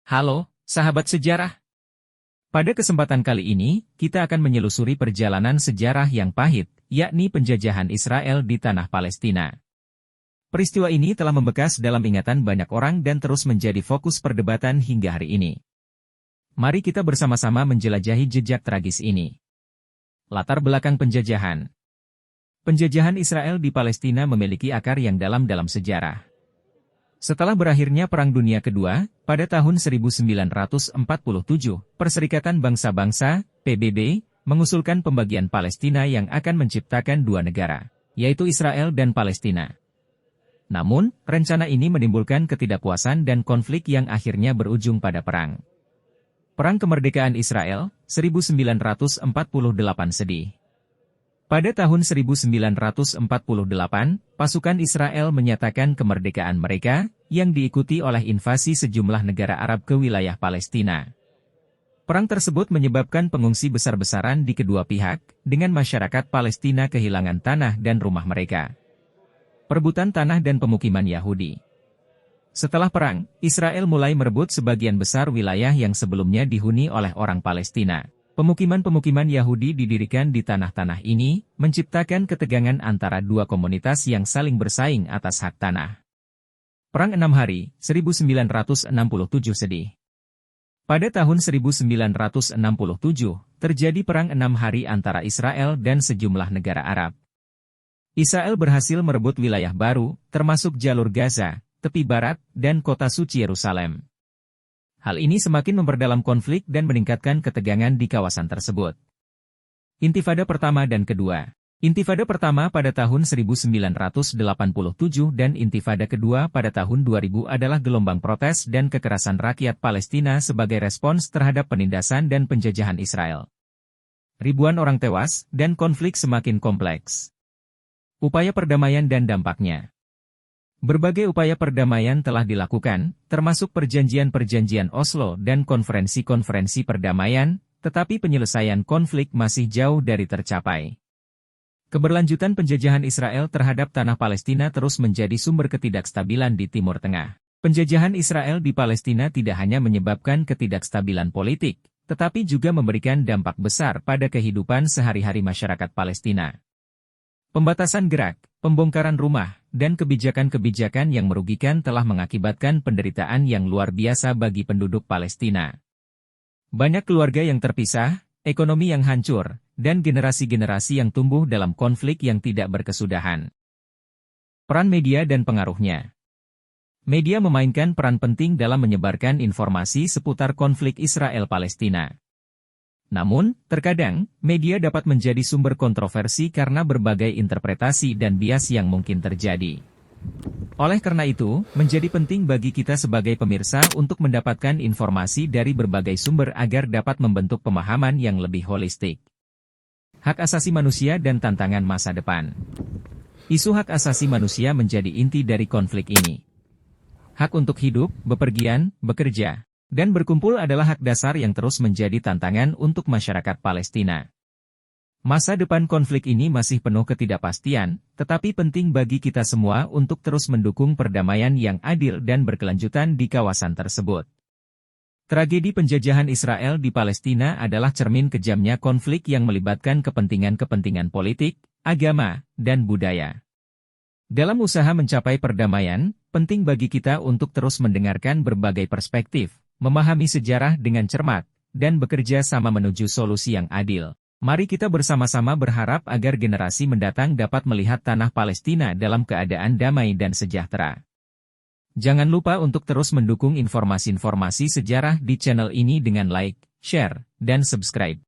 Halo, sahabat sejarah. Pada kesempatan kali ini, kita akan menyelusuri perjalanan sejarah yang pahit, yakni penjajahan Israel di tanah Palestina. Peristiwa ini telah membekas dalam ingatan banyak orang dan terus menjadi fokus perdebatan hingga hari ini. Mari kita bersama-sama menjelajahi jejak tragis ini. Latar belakang penjajahan. Penjajahan Israel di Palestina memiliki akar yang dalam dalam sejarah. Setelah berakhirnya Perang Dunia Kedua, pada tahun 1947, Perserikatan Bangsa-Bangsa, PBB, mengusulkan pembagian Palestina yang akan menciptakan dua negara, yaitu Israel dan Palestina. Namun, rencana ini menimbulkan ketidakpuasan dan konflik yang akhirnya berujung pada perang. Perang Kemerdekaan Israel, 1948 sedih. Pada tahun 1948, pasukan Israel menyatakan kemerdekaan mereka, yang diikuti oleh invasi sejumlah negara Arab ke wilayah Palestina. Perang tersebut menyebabkan pengungsi besar-besaran di kedua pihak, dengan masyarakat Palestina kehilangan tanah dan rumah mereka. Perebutan tanah dan pemukiman Yahudi. Setelah perang, Israel mulai merebut sebagian besar wilayah yang sebelumnya dihuni oleh orang Palestina. Pemukiman-pemukiman Yahudi didirikan di tanah-tanah ini, menciptakan ketegangan antara dua komunitas yang saling bersaing atas hak tanah. Perang 6 Hari, 1967 sedih. Pada tahun 1967, terjadi Perang 6 Hari antara Israel dan sejumlah negara Arab. Israel berhasil merebut wilayah baru, termasuk jalur Gaza, tepi barat, dan kota suci Yerusalem. Hal ini semakin memperdalam konflik dan meningkatkan ketegangan di kawasan tersebut. Intifada pertama dan kedua. Intifada pertama pada tahun 1987 dan Intifada kedua pada tahun 2000 adalah gelombang protes dan kekerasan rakyat Palestina sebagai respons terhadap penindasan dan penjajahan Israel. Ribuan orang tewas, dan konflik semakin kompleks. Upaya perdamaian dan dampaknya. Berbagai upaya perdamaian telah dilakukan, termasuk perjanjian-perjanjian Oslo dan konferensi-konferensi perdamaian, tetapi penyelesaian konflik masih jauh dari tercapai. Keberlanjutan penjajahan Israel terhadap tanah Palestina terus menjadi sumber ketidakstabilan di Timur Tengah. Penjajahan Israel di Palestina tidak hanya menyebabkan ketidakstabilan politik, tetapi juga memberikan dampak besar pada kehidupan sehari-hari masyarakat Palestina. Pembatasan gerak, pembongkaran rumah, dan kebijakan-kebijakan yang merugikan telah mengakibatkan penderitaan yang luar biasa bagi penduduk Palestina. Banyak keluarga yang terpisah, ekonomi yang hancur, dan generasi-generasi yang tumbuh dalam konflik yang tidak berkesudahan. Peran media dan pengaruhnya. Media memainkan peran penting dalam menyebarkan informasi seputar konflik Israel-Palestina. Namun, terkadang, media dapat menjadi sumber kontroversi karena berbagai interpretasi dan bias yang mungkin terjadi. Oleh karena itu, menjadi penting bagi kita sebagai pemirsa untuk mendapatkan informasi dari berbagai sumber agar dapat membentuk pemahaman yang lebih holistik. Hak asasi manusia dan tantangan masa depan. Isu hak asasi manusia menjadi inti dari konflik ini. Hak untuk hidup, bepergian, bekerja, dan berkumpul adalah hak dasar yang terus menjadi tantangan untuk masyarakat Palestina. Masa depan konflik ini masih penuh ketidakpastian, tetapi penting bagi kita semua untuk terus mendukung perdamaian yang adil dan berkelanjutan di kawasan tersebut. Tragedi penjajahan Israel di Palestina adalah cermin kejamnya konflik yang melibatkan kepentingan-kepentingan politik, agama, dan budaya. Dalam usaha mencapai perdamaian, penting bagi kita untuk terus mendengarkan berbagai perspektif, memahami sejarah dengan cermat, dan bekerja sama menuju solusi yang adil. Mari kita bersama-sama berharap agar generasi mendatang dapat melihat tanah Palestina dalam keadaan damai dan sejahtera. Jangan lupa untuk terus mendukung informasi-informasi sejarah di channel ini dengan like, share, dan subscribe.